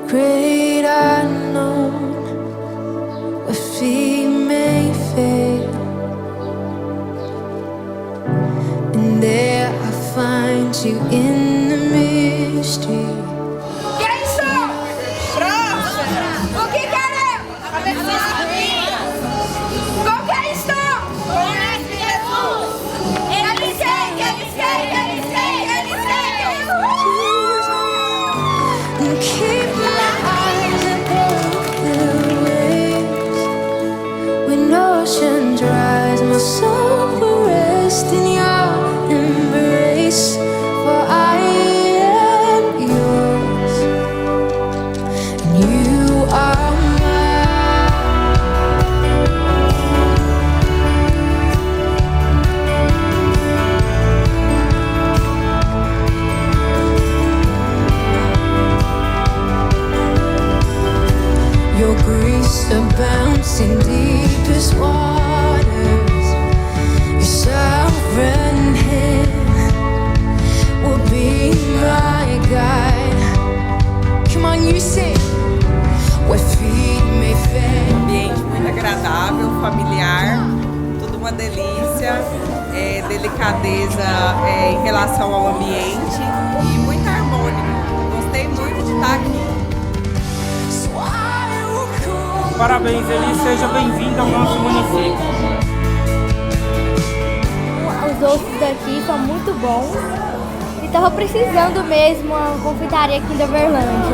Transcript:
great unknown, where feet may fail, and there I find you in the mystery. My soul will rest in your embrace, for I am yours, and you are mine. Your grace abounds in deepest waters. Sovereign hand will be my guide. Come on, you sing. Where feet may fail. Ambiente muito agradável, familiar, tudo uma delícia, delicadeza em relação ao ambiente e muito harmônico. Gostei muito de estar aqui. Parabéns, Elis, seja bem-vinda ao nosso município. Os doces daqui são muito bons e tava precisando mesmo uma confeitaria aqui em Doverlândia.